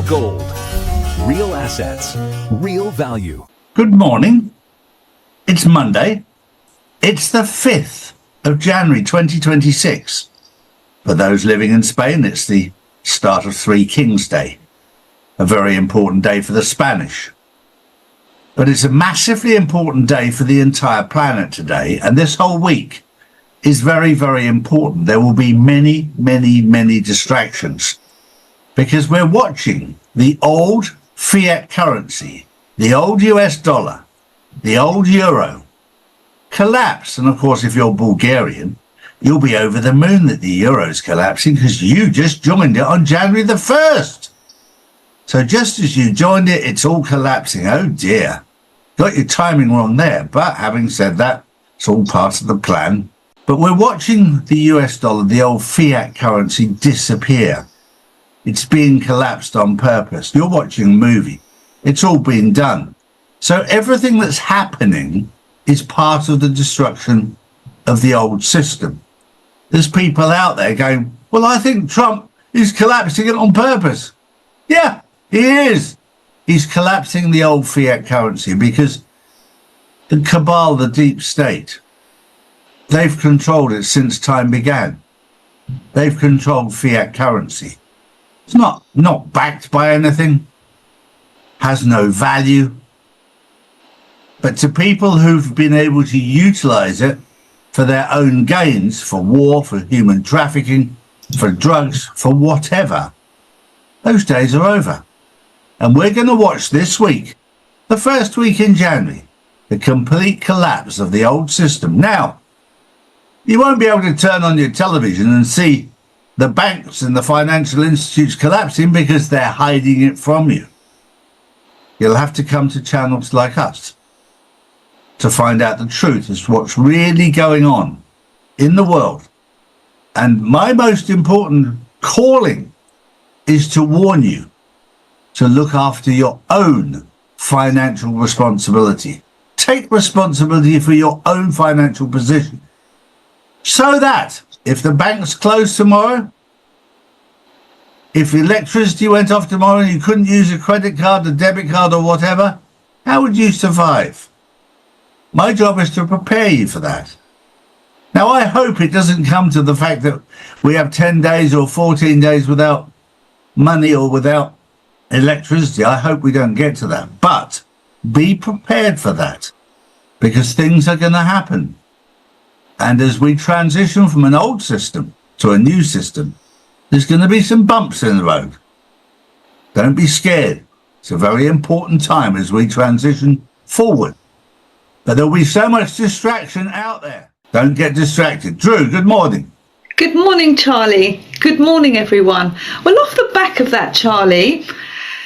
gold. Real assets. Real value. Good morning. It's Monday. It's the 5th of January 2026. For those living in Spain, it's the start of Three Kings Day, a very important day for the Spanish. But it's a massively important day for the entire planet today, and this whole week is very, very important. There will be many, many, many distractions because we're watching the old fiat currency, the old US dollar, the old euro collapse. And of course, if you're Bulgarian, you'll be over the moon that the euro's collapsing because you just joined it on January the 1st. So just as you joined it, it's all collapsing. Oh dear. Got your timing wrong there. But having said that, it's all part of the plan. But we're watching the US dollar, the old fiat currency, disappear. It's being collapsed on purpose. You're watching a movie. It's all being done. So everything that's happening is part of the destruction of the old system. There's people out there going, well, I think Trump is collapsing it on purpose. Yeah, he is. He's collapsing the old fiat currency because the cabal, the deep state, they've controlled it since time began. They've controlled fiat currency. It's not backed by anything, has no value. But to people who've been able to utilize it for their own gains, for war, for human trafficking, for drugs, for whatever, those days are over. And we're going to watch this week, the first week in January, the complete collapse of the old system. Now, you won't be able to turn on your television and see the banks and the financial institutes collapsing because they're hiding it from you. You'll have to come to channels like us to find out the truth as to what's really going on in the world. And my most important calling is to warn you to look after your own financial responsibility. Take responsibility for your own financial position so that if the banks close tomorrow, if electricity went off tomorrow and you couldn't use a credit card, a debit card or whatever, how would you survive? My job is to prepare you for that. Now, I hope it doesn't come to the fact that we have 10 days or 14 days without money or without electricity. I hope we don't get to that. But be prepared for that because things are going to happen. And as we transition from an old system to a new system, there's going to be some bumps in the road. Don't be scared. It's a very important time as we transition forward. But there'll be so much distraction out there. Don't get distracted. Drew, good morning. Good morning, Charlie. Good morning, everyone. Well, off the back of that, Charlie,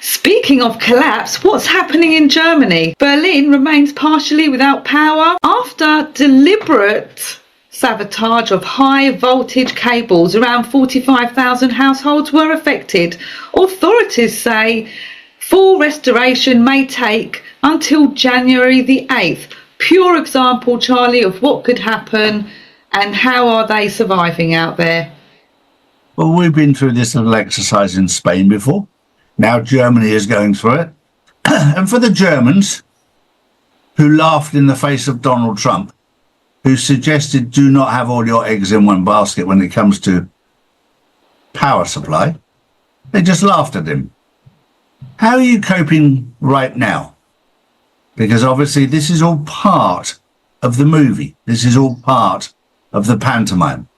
speaking of collapse, what's happening in Germany? Berlin remains partially without power after deliberate sabotage of high voltage cables. Around 45,000 households were affected. Authorities say full restoration may take until January the 8th. Pure example, Charlie, of what could happen and how are they surviving out there? Well, we've been through this little exercise in Spain before. Now Germany is going through it. And for the Germans who laughed in the face of Donald Trump, who suggested do not have all your eggs in one basket when it comes to power supply, they just laughed at him. How are you coping right now? Because obviously this is all part of the movie. This is all part of the pantomime.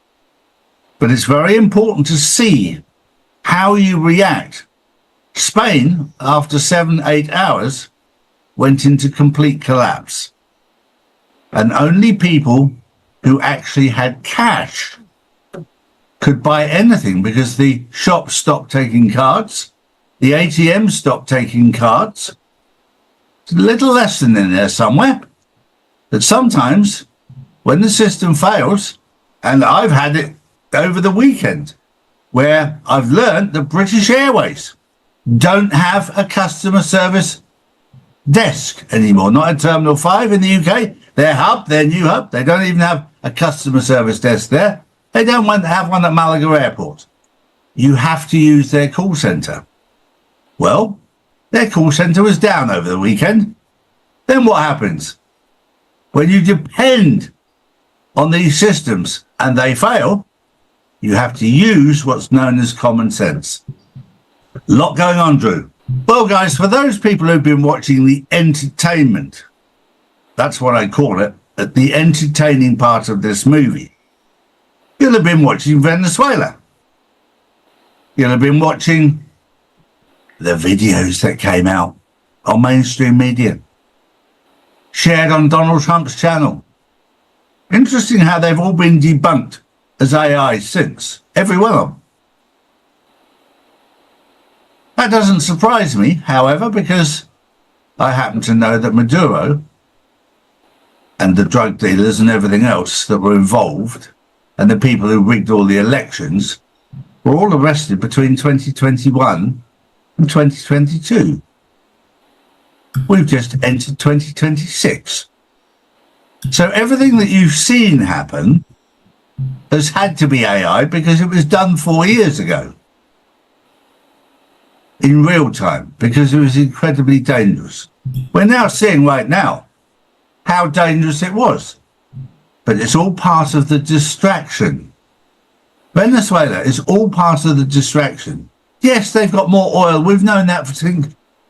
But it's very important to see how you react. Spain, after 7-8 hours, went into complete collapse. And only people who actually had cash could buy anything because the shops stopped taking cards, the ATMs stopped taking cards. There's a little lesson in there somewhere that sometimes when the system fails, and I've had it over the weekend, where I've learned that British Airways don't have a customer service desk anymore, not at Terminal 5 in the UK. Their hub, their new hub, they don't even have a customer service desk there. They don't want to have one at Malaga Airport. You have to use their call centre. Well, their call centre was down over the weekend. Then what happens? When you depend on these systems and they fail, you have to use what's known as common sense. Lot going on, Drew. Well, guys, for those people who've been watching the entertainment, that's what I call it, at the entertaining part of this movie, you'll have been watching Venezuela. You'll have been watching the videos that came out on mainstream media, shared on Donald Trump's channel. Interesting how they've all been debunked as AI since, every one of them. That doesn't surprise me, however, because I happen to know that Maduro and the drug dealers and everything else that were involved and the people who rigged all the elections were all arrested between 2021 and 2022. We've just entered 2026. So everything that you've seen happen has had to be AI because it was done 4 years ago. In real time, because it was incredibly dangerous. We're now seeing right now how dangerous it was. But it's all part of the distraction. Venezuela is all part of the distraction. Yes, they've got more oil. We've known that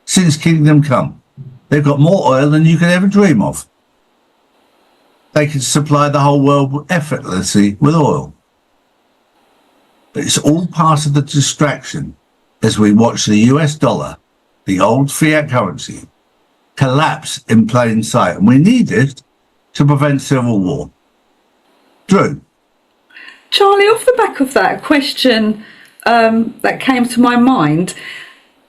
since Kingdom Come. They've got more oil than you could ever dream of. They could supply the whole world effortlessly with oil. But it's all part of the distraction as we watch the US dollar, the old fiat currency, collapse in plain sight. And we need it to prevent civil war. Drew. Charlie, off the back of that, a question that came to my mind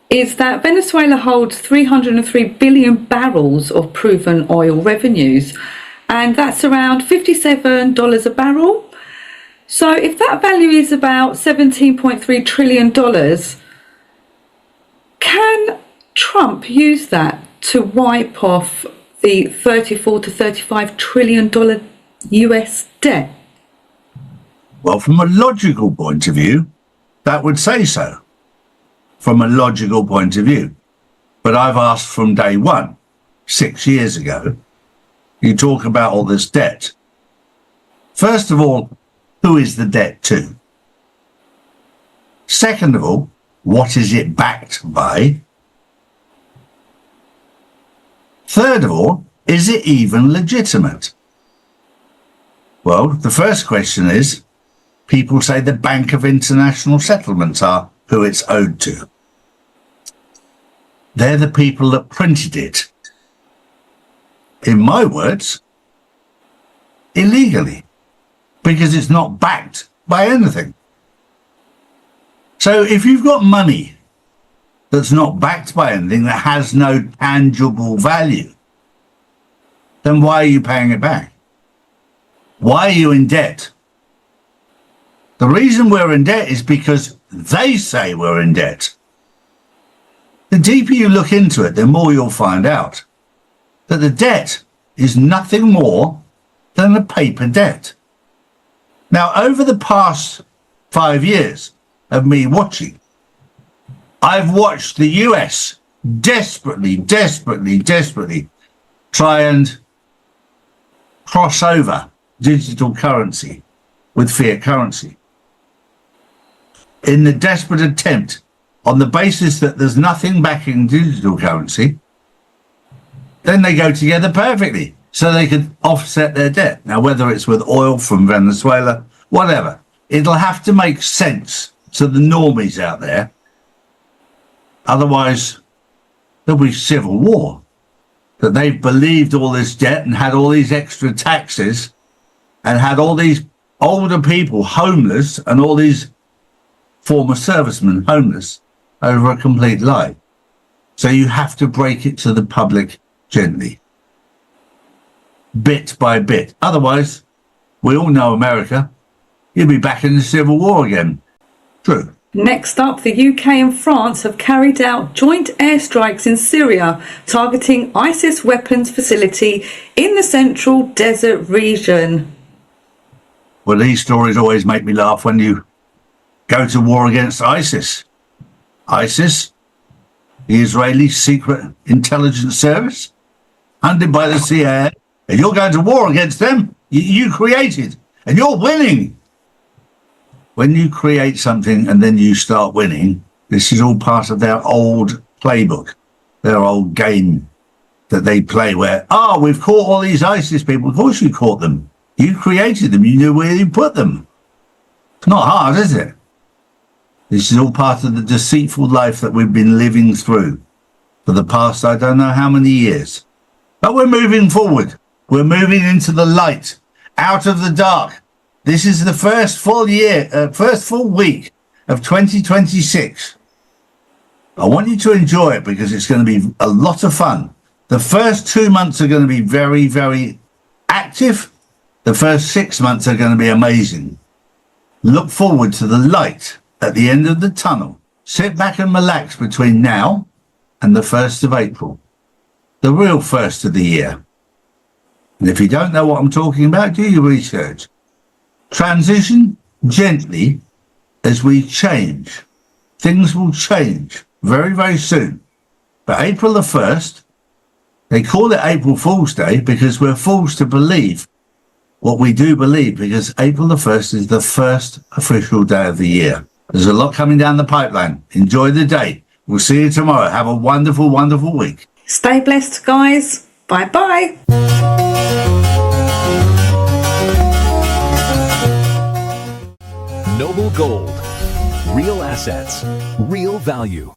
is that Venezuela holds 303 billion barrels of proven oil revenues, and that's around $57 a barrel. So if that value is about $17.3 trillion, can Trump use that to wipe off the $34 to $35 trillion US debt? Well, from a logical point of view, that would say so. From a logical point of view. But I've asked from day one, 6 years ago, you talk about all this debt. First of all, who is the debt to? Second of all, what is it backed by? Third of all, is it even legitimate? Well, the first question is, people say the Bank of International Settlements are who it's owed to. They're the people that printed it. In my words, illegally, because it's not backed by anything. So if you've got money that's not backed by anything, that has no tangible value, then why are you paying it back? Why are you in debt? The reason we're in debt is because they say we're in debt. The deeper you look into it, the more you'll find out that the debt is nothing more than a paper debt. Now, over the past 5 years of me watching, I've watched the US desperately try and cross over digital currency with fiat currency in the desperate attempt, on the basis that there's nothing backing digital currency, then they go together perfectly so they can offset their debt. Now, whether it's with oil from Venezuela, whatever, it'll have to make sense to the normies out there. Otherwise, there'll be civil war. That they've believed all this debt and had all these extra taxes and had all these older people homeless and all these former servicemen homeless over a complete lie. So you have to break it to the public gently, bit by bit. Otherwise, we all know America, you'll be back in the Civil War again. True. Next up, the UK and France have carried out joint airstrikes in Syria, targeting ISIS weapons facility in the central desert region. Well, these stories always make me laugh when you go to war against ISIS. ISIS the Israeli Secret Intelligence Service, funded by the CIA, and you're going to war against them. You created, and you're winning. When you create something and then you start winning, this is all part of their old playbook, their old game that they play where, we've caught all these ISIS people. Of course you caught them. You created them. You knew where you put them. It's not hard, is it? This is all part of the deceitful life that we've been living through for the past, I don't know how many years. But we're moving forward. We're moving into the light, out of the dark. This is the first full week of 2026. I want you to enjoy it because it's going to be a lot of fun. The first 2 months are going to be very, very active. The first 6 months are going to be amazing. Look forward to the light at the end of the tunnel. Sit back and relax between now and the 1st of April, the real first of the year. And if you don't know what I'm talking about, do your research. Transition gently as we change. Things will change very, very soon. But April the 1st, they call it April Fool's Day because we're fools to believe what we do believe, because April the 1st is the first official day of the year. There's a lot coming down the pipeline. Enjoy the day. We'll see you tomorrow. Have a wonderful, wonderful week. Stay blessed, guys. Bye-bye. Noble Gold. Real assets. Real value.